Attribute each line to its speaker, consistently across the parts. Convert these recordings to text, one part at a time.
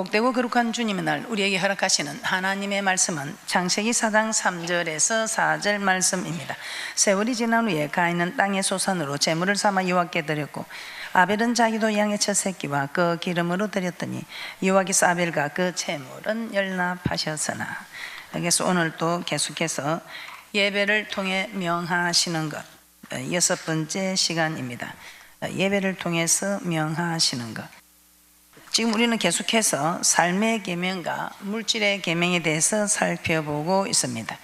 Speaker 1: 복되고 거룩한 주님의 날 우리에게 허락하시는 하나님의 말씀은 창세기 4장 3절에서 4절 말씀입니다. 세월이 지난 후에 가인은 땅의 소산으로 제물을 삼아 여호와께 드렸고 아벨은 자기도 양의 첫 새끼와 그 기름으로 드렸더니 여호와께서 아벨과 그 제물은 열납하셨으나. 그래서 오늘 또 계속해서 예배를 통해 명하시는 것, 여섯 번째 시간입니다. 예배를 통해서 명하시는 것. 지금 우리는 계속해서 삶의 계명과 물질의 계명에 대해서 살펴보고 있습니다.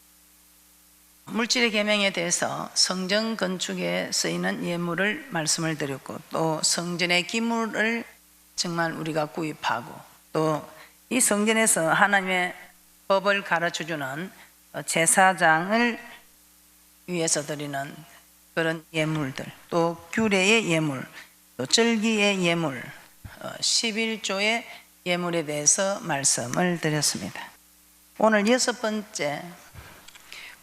Speaker 1: 물질의 계명에 대해서 성전 건축에 쓰이는 예물을 말씀을 드렸고, 또 성전의 기물을 정말 우리가 구입하고, 또 이 성전에서 하나님의 법을 가르쳐주는 제사장을 위해서 드리는 그런 예물들, 또 규례의 예물, 또 절기의 예물, 11조의 예물에 대해서 말씀을 드렸습니다. 오늘 여섯 번째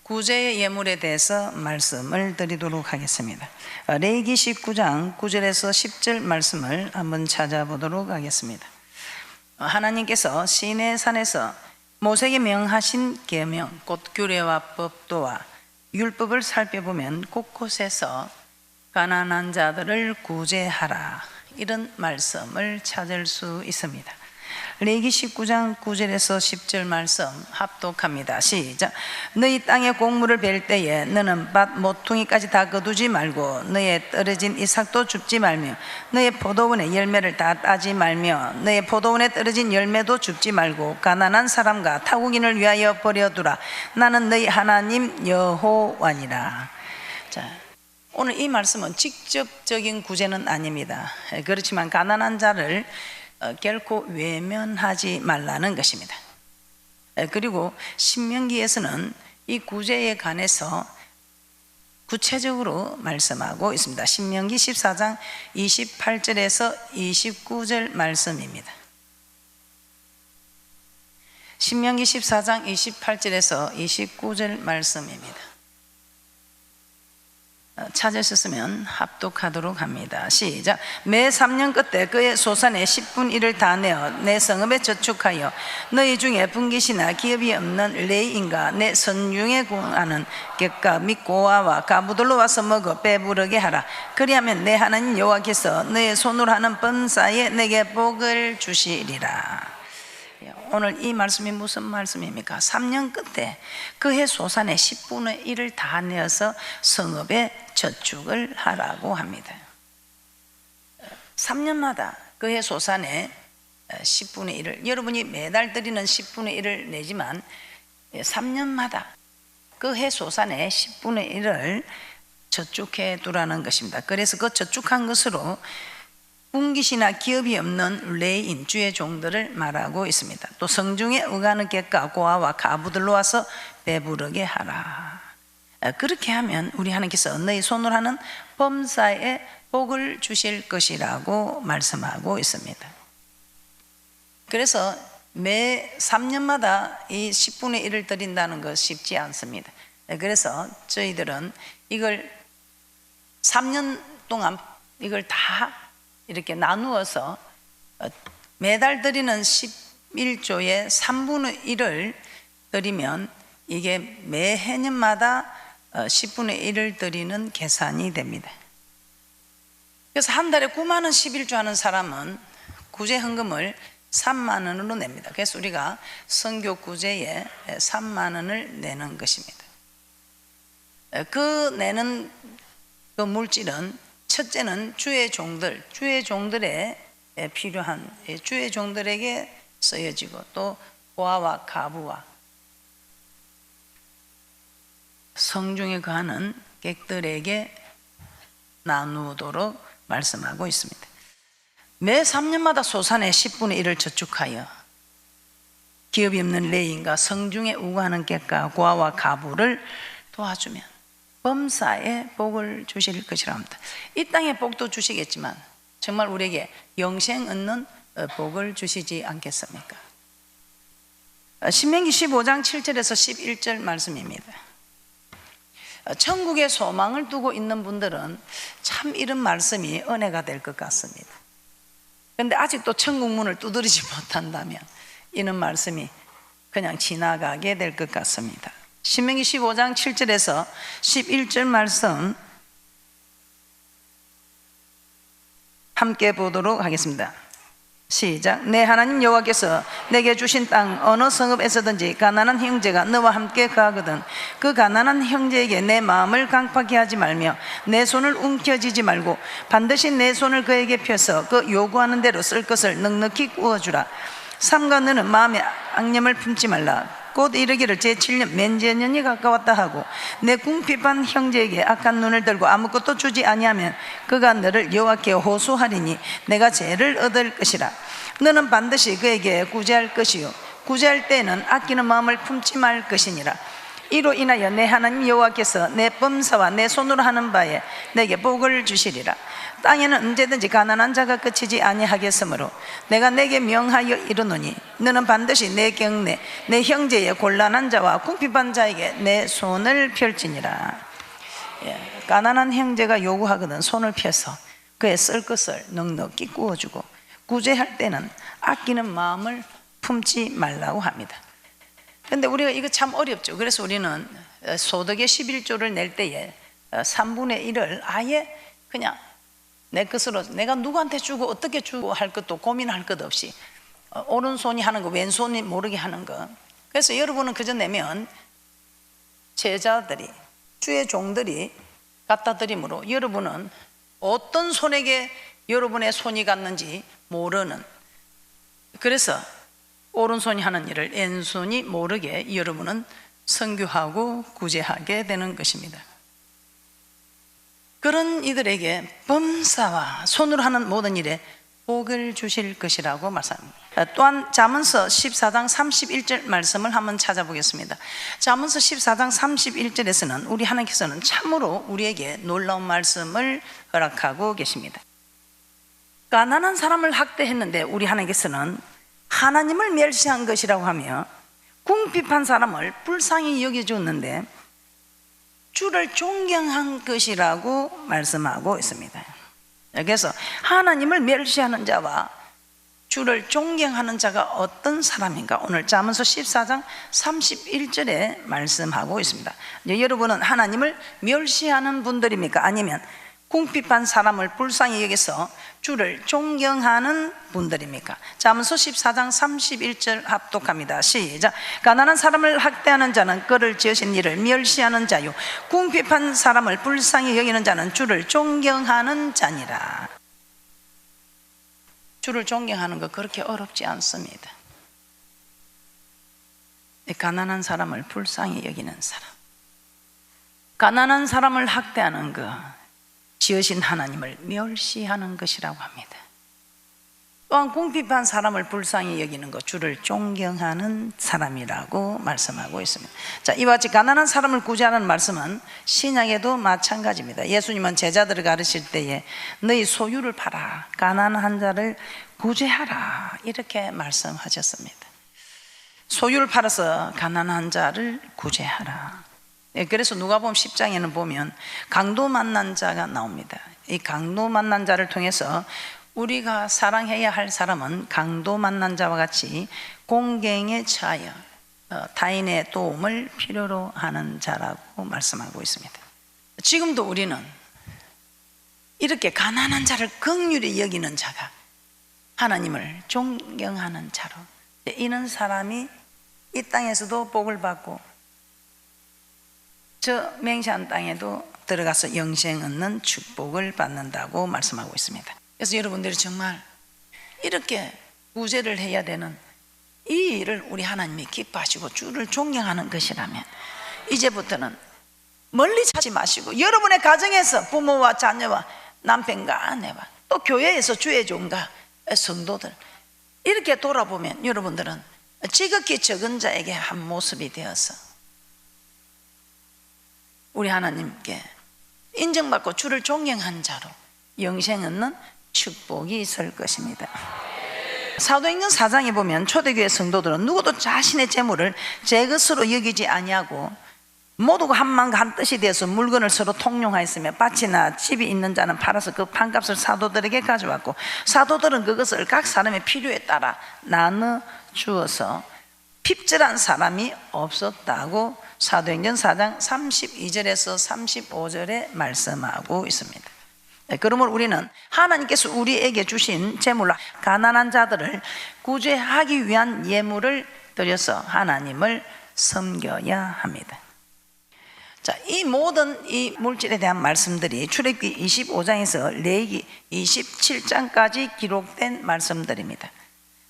Speaker 1: 구제의 예물에 대해서 말씀을 드리도록 하겠습니다. 레위기 19장 9절에서 10절 말씀을 한번 찾아보도록 하겠습니다. 하나님께서 시내 산에서 모세에게 명하신 계명, 곧 규례와 법도와 율법을 살펴보면 곳곳에서 가난한 자들을 구제하라, 이런 말씀을 찾을 수 있습니다. 레위기 19장 9절에서 10절 말씀 합독합니다. 시작. 너희 땅에 곡물을 벨 때에 너는 밭 모퉁이까지 다 거두지 말고 너의 떨어진 이삭도 줍지 말며 너의 포도원의 열매를 다 따지 말며 너의 포도원에 떨어진 열매도 줍지 말고 가난한 사람과 타국인을 위하여 버려두라. 나는 너희 하나님 여호와니라. 자, 오늘 이 말씀은 직접적인 구제는 아닙니다. 그렇지만 가난한 자를 결코 외면하지 말라는 것입니다. 그리고 신명기에서는 이 구제에 관해서 구체적으로 말씀하고 있습니다. 신명기 14장 28절에서 29절 말씀입니다. 신명기 14장 28절에서 29절 말씀입니다. 찾으셨으면 합독하도록 합니다. 시작. 매 3년 끝에 그의 소산의 10분 1을 다 내어 내 성읍에 저축하여 너희 중에 분깃이나 기업이 없는 레위인과 내 선중에 구하는 객가 및 고아와 가부들로 와서 먹어 배부르게 하라. 그리하면 내 하나님 여호와께서 너의 손으로 하는 범사에 내게 복을 주시리라. 오늘 이 말씀이 무슨 말씀입니까? 3년 끝에 그해 소산의 10분의 1을 다 내어서 성읍에 저축을 하라고 합니다. 3년마다 그해 소산의 10분의 1을, 여러분이 매달 드리는 10분의 1을 내지만 3년마다 그해 소산의 10분의 1을 저축해 두라는 것입니다. 그래서 그 저축한 것으로 분깃이나 기업이 없는 레위인 주의 종들을 말하고 있습니다. 또 성중에 오가는 객과 고아와 가부들로 와서 배부르게 하라. 그렇게 하면 우리 하나님께서 너희 손으로 하는 범사에 복을 주실 것이라고 말씀하고 있습니다. 그래서 매 3년마다 이 10분의 1을 드린다는 것 쉽지 않습니다. 그래서 저희들은 이걸 3년 동안 이걸 다 이렇게 나누어서 매달 드리는 11조의 3분의 1을 드리면 이게 매 해년마다 10분의 1을 드리는 계산이 됩니다. 그래서 한 달에 9만 원 11조 하는 사람은 구제 헌금을 3만 원으로 냅니다. 그래서 우리가 선교 구제에 3만 원을 내는 것입니다. 그 내는 그 물질은 첫째는 주의 종들에 필요한 주의 종들에게 쓰여지고, 또 고아와 가부와 성중에 거하는 객들에게 나누도록 말씀하고 있습니다. 매 3년마다 소산의 10분의 1을 저축하여 기업이 없는 레위인과 성중에 우거하는 객과 고아와 가부를 도와주면 범사에 복을 주실 것이라 합니다. 이 땅의 복도 주시겠지만 정말 우리에게 영생 얻는 복을 주시지 않겠습니까? 신명기 15장 7절에서 11절 말씀입니다. 천국의 소망을 두고 있는 분들은 참 이런 말씀이 은혜가 될 것 같습니다. 그런데 아직도 천국 문을 두드리지 못한다면 이는 말씀이 그냥 지나가게 될 것 같습니다. 신명기 15장 7절에서 11절 말씀 함께 보도록 하겠습니다. 시작. 내 하나님 여호와께서 내게 주신 땅 어느 성읍에서든지 가난한 형제가 너와 함께 거하거든 그 가난한 형제에게 내 마음을 강팍해 하지 말며 내 손을 움켜쥐지 말고 반드시 내 손을 그에게 펴서 그 요구하는 대로 쓸 것을 넉넉히 구워주라. 삼가 너는 마음에 악념을 품지 말라. 곧 이르기를 제7년 면제년이 가까웠다 하고 내 궁핍한 형제에게 악한 눈을 들고 아무것도 주지 아니하면 그가 너를 여호와께 호소하리니 내가 죄를 얻을 것이라. 너는 반드시 그에게 구제할 것이요 구제할 때에는 아끼는 마음을 품지 말 것이니라. 이로 인하여 내 하나님 여호와께서 내 범사와 내 손으로 하는 바에 내게 복을 주시리라. 땅에는 언제든지 가난한 자가 그치지 아니하겠으므로 내가 내게 명하여 이르노니 너는 반드시 내 경내 내 형제의 곤란한 자와 궁핍한 자에게 내 손을 펼지니라. 가난한 형제가 요구하거든 손을 펴서 그의 쓸 것을 넉넉히 구워주고 구제할 때는 아끼는 마음을 품지 말라고 합니다. 그런데 우리가 이거 참 어렵죠. 그래서 우리는 소득의 11조를 낼 때에 3분의 1을 아예 그냥 내 것으로 내가 누구한테 주고 어떻게 주고 할 것도 고민할 것 없이 오른손이 하는 거 왼손이 모르게 하는 거. 그래서 여러분은 그저 내면 제자들이 주의 종들이 갖다 드림으로 여러분은 어떤 손에게 여러분의 손이 갔는지 모르는, 그래서 오른손이 하는 일을 왼손이 모르게 여러분은 선교하고 구제하게 되는 것입니다. 그런 이들에게 범사와 손으로 하는 모든 일에 복을 주실 것이라고 말씀합니다. 또한 잠언서 14장 31절 말씀을 한번 찾아보겠습니다. 잠언서 14장 31절에서는 우리 하나님께서는 참으로 우리에게 놀라운 말씀을 허락하고 계십니다. 가난한 사람을 학대했는데 우리 하나님께서는 하나님을 멸시한 것이라고 하며 궁핍한 사람을 불쌍히 여겨주었는데 주를 존경한 것이라고 말씀하고 있습니다. 그래서 하나님을 멸시하는 자와 주를 존경하는 자가 어떤 사람인가 오늘 잠언서 14장 31절에 말씀하고 있습니다. 여러분은 하나님을 멸시하는 분들입니까? 아니면 궁핍한 사람을 불쌍히 여기서 주를 존경하는 분들입니까? 잠언서 14장 31절 합독합니다. 시작. 가난한 사람을 학대하는 자는 그를 지으신 이를 멸시하는 자요 궁핍한 사람을 불쌍히 여기는 자는 주를 존경하는 자니라. 주를 존경하는 거 그렇게 어렵지 않습니다. 가난한 사람을 불쌍히 여기는 사람, 가난한 사람을 학대하는 거 지으신 하나님을 멸시하는 것이라고 합니다. 또한 궁핍한 사람을 불쌍히 여기는 것 주를 존경하는 사람이라고 말씀하고 있습니다. 자, 이와 같이 가난한 사람을 구제하는 말씀은 신약에도 마찬가지입니다. 예수님은 제자들을 가르칠 때에 너희 소유를 팔아 가난한 자를 구제하라 이렇게 말씀하셨습니다. 소유를 팔아서 가난한 자를 구제하라. 그래서 누가복음 10장에는 보면 강도 만난 자가 나옵니다. 이 강도 만난 자를 통해서 우리가 사랑해야 할 사람은 강도 만난 자와 같이 공경에 처하여 타인의 도움을 필요로 하는 자라고 말씀하고 있습니다. 지금도 우리는 이렇게 가난한 자를 긍휼히 여기는 자가 하나님을 존경하는 자로, 이런 사람이 이 땅에서도 복을 받고 저 맹세한 땅에도 들어가서 영생 얻는 축복을 받는다고 말씀하고 있습니다. 그래서 여러분들이 정말 이렇게 구제를 해야 되는 이 일을 우리 하나님이 기뻐하시고 주를 존경하는 것이라면 이제부터는 멀리 찾지 마시고 여러분의 가정에서 부모와 자녀와 남편과 아내와 또 교회에서 주의 종과 성도들 이렇게 돌아보면 여러분들은 지극히 적은 자에게 한 모습이 되어서 우리 하나님께 인정받고 주를 존경한 자로 영생 얻는 축복이 있을 것입니다. 사도행전 4장에 보면 초대교회 성도들은 누구도 자신의 재물을 제 것으로 여기지 아니하고 모두가 한 마음과 한 뜻이 되어서 물건을 서로 통용하였으며 밭이나 집이 있는 자는 팔아서 그 판값을 사도들에게 가져왔고 사도들은 그것을 각 사람의 필요에 따라 나눠 주어서 핍절한 사람이 없었다고 사도행전 4장 32절에서 35절에 말씀하고 있습니다. 그러므로 우리는 하나님께서 우리에게 주신 재물로 가난한 자들을 구제하기 위한 예물을 드려서 하나님을 섬겨야 합니다. 자, 이 모든 이 물질에 대한 말씀들이 출애굽기 25장에서 레위기 27장까지 기록된 말씀들입니다.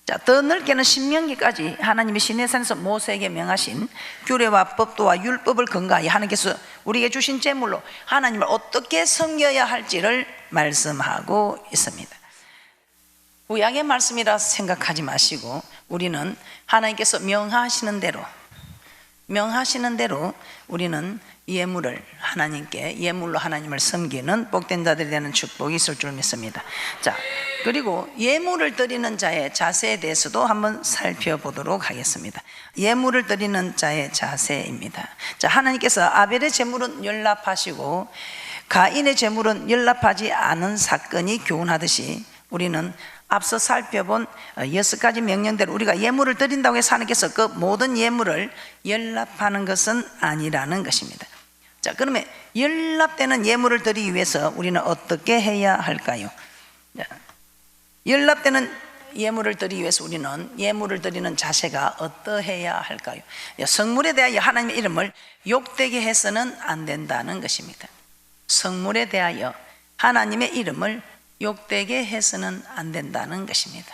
Speaker 1: 자, 더 넓게는 신명기까지 하나님이 시내산에서 모세에게 명하신 규례와 법도와 율법을 근거하여 하나님께서 우리에게 주신 제물로 하나님을 어떻게 섬겨야 할지를 말씀하고 있습니다. 구약의 말씀이라 생각하지 마시고 우리는 하나님께서 명하시는 대로 우리는 예물을 하나님께 예물로 하나님을 섬기는 복된 자들이 되는 축복이 있을 줄 믿습니다. 자, 그리고 예물을 드리는 자의 자세에 대해서도 한번 살펴보도록 하겠습니다. 예물을 드리는 자의 자세입니다. 자, 하나님께서 아벨의 제물은 연락하시고 가인의 제물은 연락하지 않은 사건이 교훈하듯이 우리는 앞서 살펴본 6가지 명령대로 우리가 예물을 드린다고 해서 하나님께서 그 모든 예물을 연락하는 것은 아니라는 것입니다. 자, 그러면 연락되는 예물을 드리기 위해서 우리는 어떻게 해야 할까요? 연락되는 예물을 드리기 위해서 우리는 예물을 드리는 자세가 어떠해야 할까요? 성물에 대하여 하나님의 이름을 욕되게 해서는 안 된다는 것입니다. 성물에 대하여 하나님의 이름을 욕되게 해서는 안 된다는 것입니다.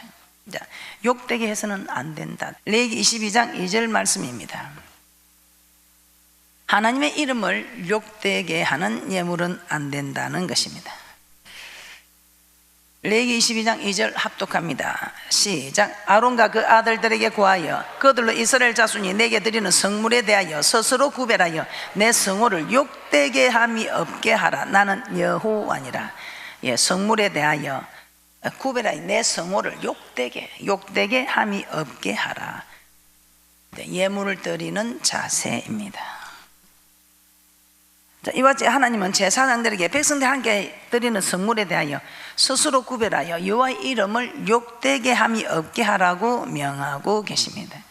Speaker 1: 자, 욕되게 해서는 안 된다. 레위기 22장 2절 말씀입니다. 하나님의 이름을 욕되게 하는 예물은 안 된다는 것입니다. 레위기 22장 2절 합독합니다. 시작. 아론과 그 아들들에게 구하여 그들로 이스라엘 자손이 내게 드리는 성물에 대하여 스스로 구별하여 내 성호를 욕되게 함이 없게 하라. 나는 여호와니라. 예, 성물에 대하여 구별하여 내 성호를 욕되게 함이 없게 하라. 예물을 드리는 자세입니다. 자, 이와 같이 하나님은 제사장들에게 백성들 함께 드리는 성물에 대하여 스스로 구별하여 여호와의 이름을 욕되게 함이 없게 하라고 명하고 계십니다.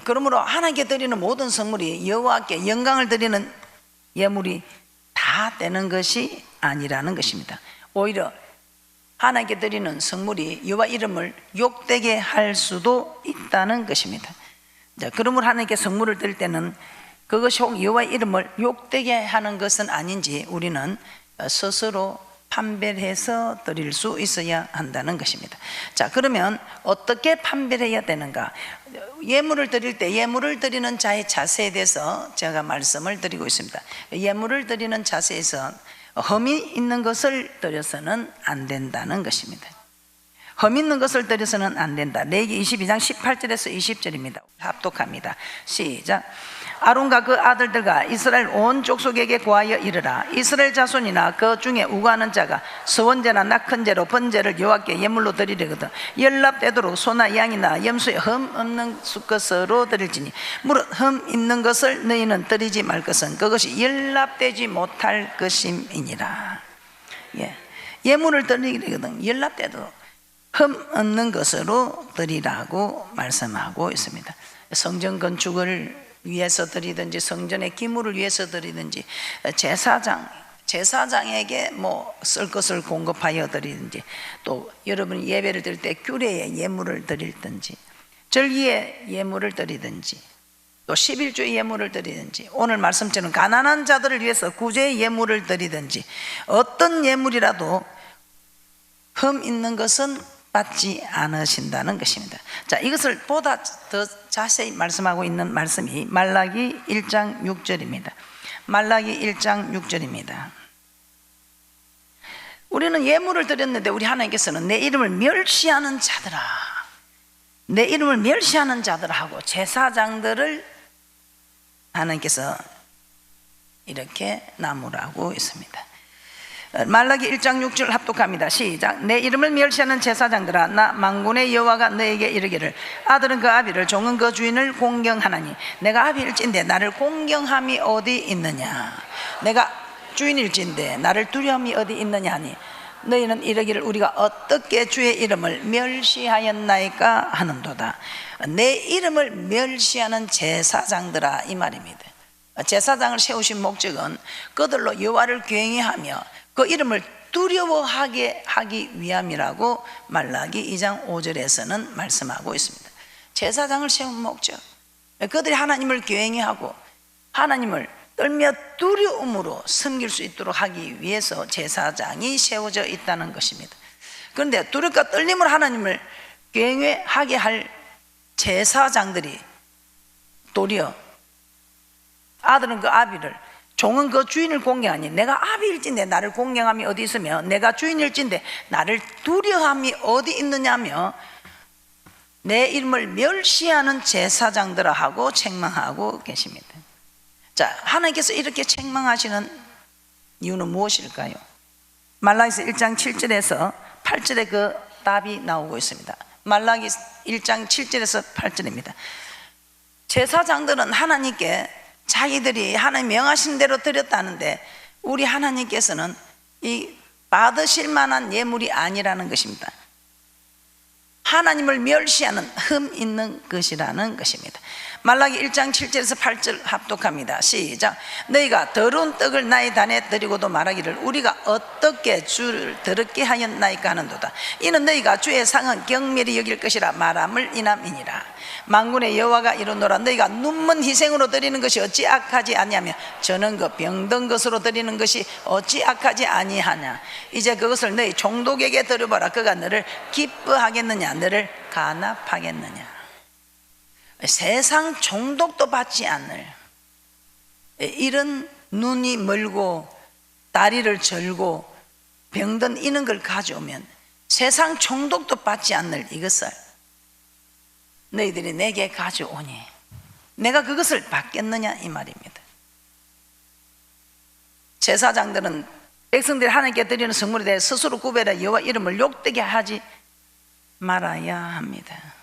Speaker 1: 그러므로 하나님께 드리는 모든 성물이 여호와께 영광을 드리는 예물이 다 되는 것이 아니라는 것입니다. 오히려 하나님께 드리는 성물이 여호와 이름을 욕되게 할 수도 있다는 것입니다. 자, 그러므로 하나님께 성물을 드릴 때는 그것이 혹 여호와의 이름을 욕되게 하는 것은 아닌지 우리는 스스로 판별해서 드릴 수 있어야 한다는 것입니다. 자, 그러면 어떻게 판별해야 되는가? 예물을 드릴 때 예물을 드리는 자의 자세에 대해서 제가 말씀을 드리고 있습니다. 예물을 드리는 자세에서 흠이 있는 것을 드려서는 안 된다는 것입니다. 흠 있는 것을 드려서는 안 된다. 레위기 22장 18절에서 20절입니다. 합독합니다. 시작. 아론과 그 아들들과 이스라엘 온 족속에게 구하여 이르라. 이스라엘 자손이나 그 중에 우고하는 자가 서원제나 낙헌제로 번제를 여호와께 예물로 드리려거든 연락되도록 소나 양이나 염소에 흠 없는 수것으로 드릴지니 무릇 흠 있는 것을 너희는 드리지 말 것은 그것이 연락되지 못할 것임이니라. 예, 예물을 드리거든 연락되도록 흠 없는 것으로 드리라고 말씀하고 있습니다. 성전 건축을 위해서 드리든지 성전의 기물을 위해서 드리든지 제사장에게 뭐 쓸 것을 공급하여 드리든지 또 여러분이 예배를 드릴 때 규례의 예물을 드리든지 절기의 예물을 드리든지 또 11조의 예물을 드리든지 오늘 말씀처럼 가난한 자들을 위해서 구제의 예물을 드리든지 어떤 예물이라도 흠 있는 것은 받지 않으신다는 것입니다. 자, 이것을 보다 더 자세히 말씀하고 있는 말씀이 말라기 1장 6절입니다. 말라기 1장 6절입니다. 우리는 예물을 드렸는데 우리 하나님께서는 내 이름을 멸시하는 자들아, 내 이름을 멸시하는 자들하고 제사장들을 하나님께서 이렇게 나무라고 있습니다. 말라기 1장 6절 합독합니다. 시작. 내 이름을 멸시하는 제사장들아, 나 만군의 여호와가 너에게 이르기를 아들은 그 아비를 종은 그 주인을 공경하나니 내가 아비일진데 나를 공경함이 어디 있느냐. 내가 주인일진데 나를 두려움이 어디 있느냐 하니 너희는 이르기를 우리가 어떻게 주의 이름을 멸시하였나이까 하는도다. 내 이름을 멸시하는 제사장들아, 이 말입니다. 제사장을 세우신 목적은 그들로 여호와를 경외하며 그 이름을 두려워하게 하기 위함이라고 말라기 2장 5절에서는 말씀하고 있습니다. 제사장을 세운 목적, 그들이 하나님을 경외하고 하나님을 떨며 두려움으로 섬길 수 있도록 하기 위해서 제사장이 세워져 있다는 것입니다. 그런데 두렵과 떨림으로 하나님을 경외하게 할 제사장들이 도리어 아들은 그 아비를 종은 그 주인을 공경하니 내가 아비일진데 나를 공경함이 어디 있으며 내가 주인일진데 나를 두려움이 어디 있느냐며 내 이름을 멸시하는 제사장들아 하고 책망하고 계십니다. 자, 하나님께서 이렇게 책망하시는 이유는 무엇일까요? 말라기서 1장 7절에서 8절에 그 답이 나오고 있습니다. 말라기 1장 7절에서 8절입니다. 제사장들은 하나님께 자기들이 하나님 명하신 대로 드렸다는데 우리 하나님께서는 이 받으실 만한 예물이 아니라는 것입니다. 하나님을 멸시하는 흠 있는 것이라는 것입니다. 말라기 1장 7절에서 8절 합독합니다. 시작. 너희가 더러운 떡을 나의 단에 드리고도 말하기를 우리가 어떻게 주를 더럽게 하였나이까 하는도다. 이는 너희가 주의 상은 경멸히 여길 것이라 말함을 인함이니라. 만군의 여호와가 이르노라. 너희가 눈먼 희생으로 드리는 것이 어찌 악하지 아니하며 저는 그 병든 것으로 드리는 것이 어찌 악하지 아니하냐. 이제 그것을 너희 종독에게 드려보라. 그가 너를 기뻐하겠느냐 너를 간합하겠느냐. 세상 종독도 받지 않을 이런 눈이 멀고 다리를 절고 병든 이런 걸 가져오면 세상 종독도 받지 않을 이것을 너희들이 내게 가져오니 내가 그것을 받겠느냐 이 말입니다. 제사장들은 백성들이 하나님께 드리는 성물에 대해 스스로 구별해 여호와 이름을 욕되게 하지 말아야 합니다.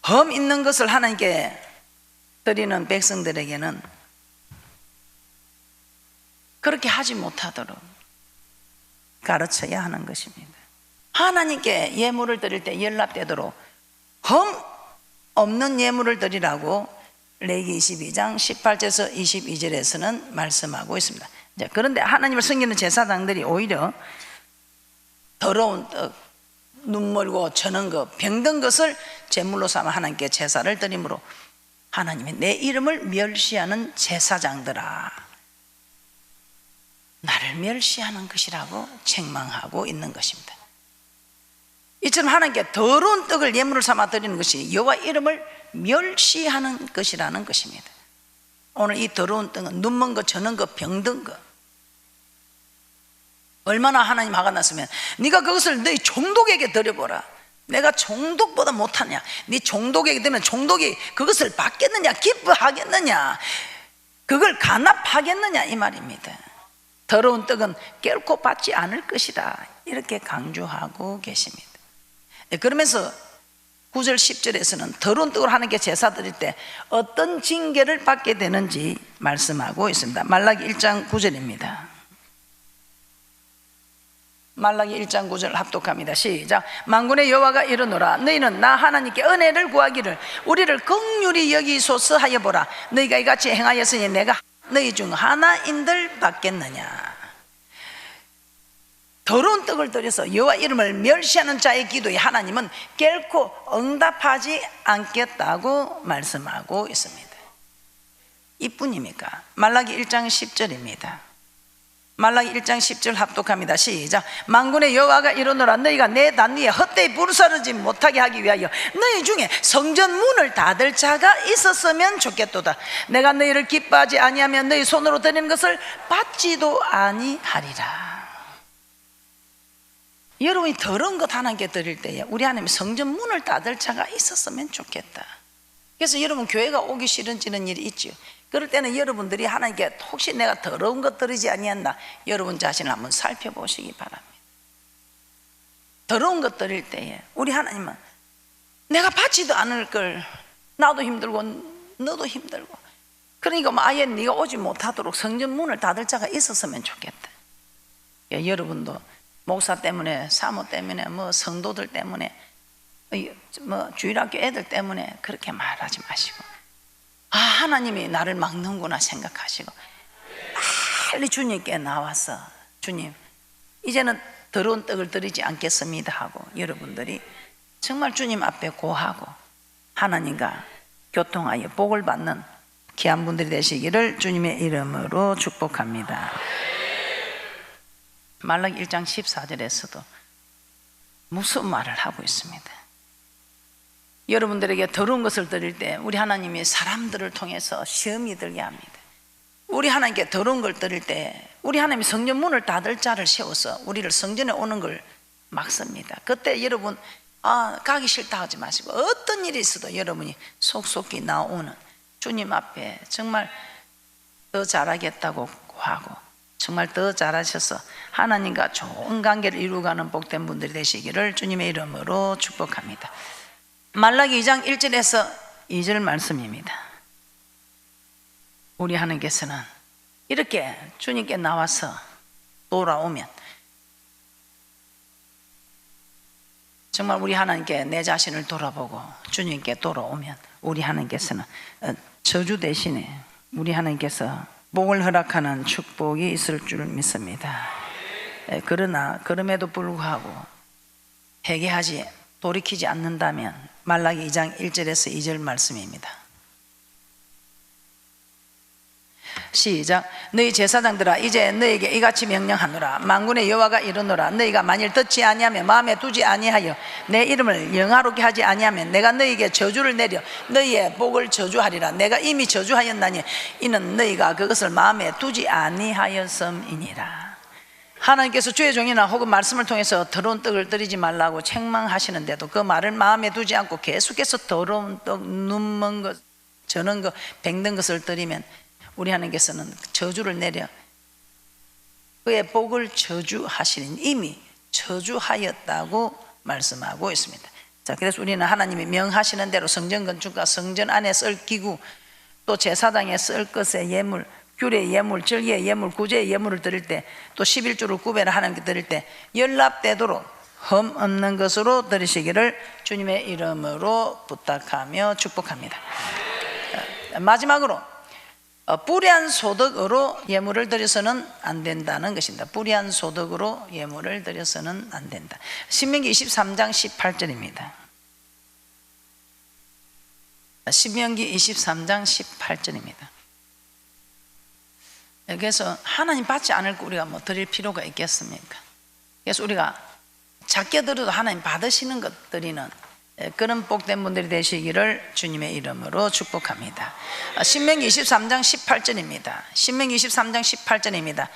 Speaker 1: 흠 있는 것을 하나님께 드리는 백성들에게는 그렇게 하지 못하도록 가르쳐야 하는 것입니다. 하나님께 예물을 드릴 때 연락되도록 흠 없는 예물을 드리라고 레위기 22장 18절에서 22절에서는 말씀하고 있습니다. 그런데 하나님을 섬기는 제사장들이 오히려 더러운 떡, 눈멀고 저는 것, 병든 것을 제물로 삼아 하나님께 제사를 드림으로 하나님이 내 이름을 멸시하는 제사장들아 나를 멸시하는 것이라고 책망하고 있는 것입니다. 이처럼 하나님께 더러운 떡을 예물을 삼아 드리는 것이 여호와 이름을 멸시하는 것이라는 것입니다. 오늘 이 더러운 떡은 눈먼 것, 저는 것, 병든 것 얼마나 하나님 화가 났으면 네가 그것을 너희 종독에게 드려보라. 내가 종독보다 못하냐? 네 종독에게 드리면 종독이 그것을 받겠느냐? 기뻐하겠느냐? 그걸 간합하겠느냐? 이 말입니다. 더러운 떡은 결코 받지 않을 것이다 이렇게 강조하고 계십니다. 그러면서 9절 10절에서는 더러운 떡을 하나님께 제사 드릴 때 어떤 징계를 받게 되는지 말씀하고 있습니다. 말라기 1장 9절입니다. 말라기 1장 9절 합독합니다. 시작. 만군의 여호와가 이르노라. 너희는 나 하나님께 은혜를 구하기를 우리를 긍휼히 여기소서 하여 보라. 너희가 이같이 행하였으니 내가 너희 중 하나인들 받겠느냐. 더러운 떡을 드려서 여호와 이름을 멸시하는 자의 기도에 하나님은 결코 응답하지 않겠다고 말씀하고 있습니다. 이뿐입니까? 말라기 1장 10절입니다. 말라기 1장 10절 합독합니다. 시작. 만군의 여호와가 이르노라. 너희가 내 단 위에 헛되이 부르사르지 못하게 하기 위하여 너희 중에 성전 문을 닫을 자가 있었으면 좋겠도다. 내가 너희를 기뻐하지 아니하면 너희 손으로 드리는 것을 받지도 아니하리라. 여러분이 더러운 것 하나님께 드릴 때에 우리 하나님 성전 문을 닫을 자가 있었으면 좋겠다. 그래서 여러분 교회가 오기 싫어지는 일이 있죠. 그럴 때는 여러분들이 하나님께 혹시 내가 더러운 것 드리지 아니했나, 여러분 자신을 한번 살펴보시기 바랍니다. 더러운 것 드릴 때에 우리 하나님은 내가 받지도 않을 걸 나도 힘들고 너도 힘들고, 그러니까 뭐 아예 네가 오지 못하도록 성전 문을 닫을 자가 있었으면 좋겠다. 여러분도 목사 때문에, 사모 때문에, 뭐 성도들 때문에, 뭐 주일학교 애들 때문에 그렇게 말하지 마시고, 아, 하나님이 나를 막는구나 생각하시고 빨리 주님께 나와서 주님, 이제는 더러운 떡을 드리지 않겠습니다 하고 여러분들이 정말 주님 앞에 고하고 하나님과 교통하여 복을 받는 귀한 분들이 되시기를 주님의 이름으로 축복합니다. 말라기 1장 14절에서도 무슨 말을 하고 있습니다. 여러분들에게 더러운 것을 드릴 때 우리 하나님이 사람들을 통해서 시험이 들게 합니다. 우리 하나님께 더러운 걸 드릴 때 우리 하나님이 성전 문을 닫을 자를 세워서 우리를 성전에 오는 걸 막습니다. 그때 여러분 가기 싫다 하지 마시고, 어떤 일이 있어도 여러분이 속속히 나오는 주님 앞에 정말 더 잘하겠다고 하고 정말 더 잘하셔서 하나님과 좋은 관계를 이루어가는 복된 분들이 되시기를 주님의 이름으로 축복합니다. 말라기 2장 1절에서 2절 말씀입니다. 우리 하나님께서는 이렇게 주님께 나와서 돌아오면, 정말 우리 하나님께 내 자신을 돌아보고 주님께 돌아오면 우리 하나님께서는 저주 대신에 우리 하나님께서 복을 허락하는 축복이 있을 줄 믿습니다. 그러나 그럼에도 불구하고 회개하지 돌이키지 않는다면 말라기 2장 1절에서 2절 말씀입니다. 시작. 너희 제사장들아, 이제 너희에게 이같이 명령하노라. 만군의 여호와가 이르노라. 너희가 만일 듣지 아니하며 마음에 두지 아니하여 내 이름을 영화롭게 하지 아니하면 내가 너희에게 저주를 내려 너희의 복을 저주하리라. 내가 이미 저주하였나니 이는 너희가 그것을 마음에 두지 아니하였음이니라. 하나님께서 주의 종이나 혹은 말씀을 통해서 더러운 떡을 드리지 말라고 책망하시는데도 그 말을 마음에 두지 않고 계속해서 더러운 떡, 눈먼 것, 저는 것, 병든 것을 드리면 우리 하나님께서는 저주를 내려 그의 복을 저주하시니 이미 저주하였다고 말씀하고 있습니다. 자, 그래서 우리는 하나님이 명하시는 대로 성전 건축과 성전 안에 쓸 기구, 또 제사장에 쓸 것의 예물, 규례의 예물, 절기의 예물, 구제의 예물을 드릴 때, 또 11조를 구별을 하나님께 드릴 때 연락되도록 흠 없는 것으로 드리시기를 주님의 이름으로 부탁하며 축복합니다. 마지막으로 불의한 소득으로 예물을 드려서는 안 된다는 것입니다. 불의한 소득으로 예물을 드려서는 안 된다. 신명기 23장 18절입니다. 신명기 23장 18절입니다. 그래서 하나님 받지 않을 거 우리가 뭐 드릴 필요가 있겠습니까? 그래서 우리가 작게 드려도 하나님 받으시는 것 드리는 그런 복된 분들이 되시기를 주님의 이름으로 축복합니다. 신명기 23장 18절입니다. 신명기 23장 18절입니다.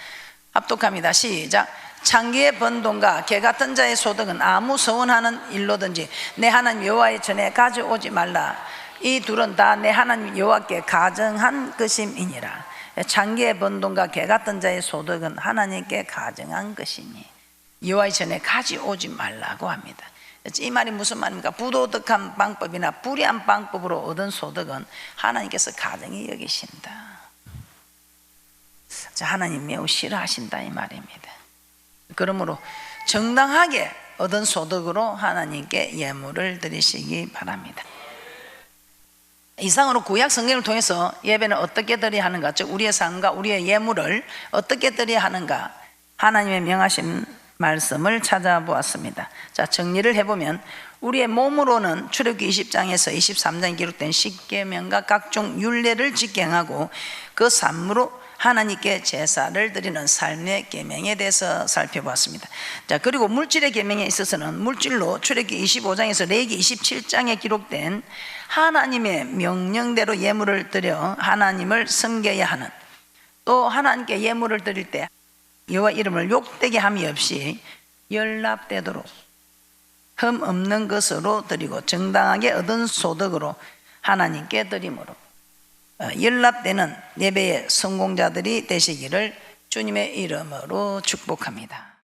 Speaker 1: 합독합니다. 시작. 창기의 번 돈과 개 같은 자의 소득은 아무 서원하는 일로든지 내 하나님 여호와의 전에 가져오지 말라. 이 둘은 다 내 하나님 여호와께 가정한 것임이니라. 창기의 번 돈과 개 같은 자의 소득은 하나님께 가정한 것이니 여호와의 전에 가져오지 말라고 합니다. 이 말이 무슨 말입니까? 부도덕한 방법이나 불의한 방법으로 얻은 소득은 하나님께서 가정히 여기신다. 하나님 매우 싫어하신다 이 말입니다. 그러므로 정당하게 얻은 소득으로 하나님께 예물을 드리시기 바랍니다. 이상으로 구약 성경을 통해서 예배는 어떻게 드려야 하는가, 즉 우리의 삶과 우리의 예물을 어떻게 드려야 하는가, 하나님의 명하신 말씀을 찾아보았습니다. 자, 정리를 해보면 우리의 몸으로는 출애굽기 20장에서 23장에 기록된 십계명과 각종 율례를 직행하고 그 삶으로 하나님께 제사를 드리는 삶의 계명에 대해서 살펴보았습니다. 자, 그리고 물질의 계명에 있어서는 물질로 출애굽기 25장에서 레위기 27장에 기록된 하나님의 명령대로 예물을 드려 하나님을 섬겨야 하는, 또 하나님께 예물을 드릴 때 여호와 이름을 욕되게 함이 없이 연락되도록 흠 없는 것으로 드리고 정당하게 얻은 소득으로 하나님께 드림으로 연락되는 예배의 성공자들이 되시기를 주님의 이름으로 축복합니다.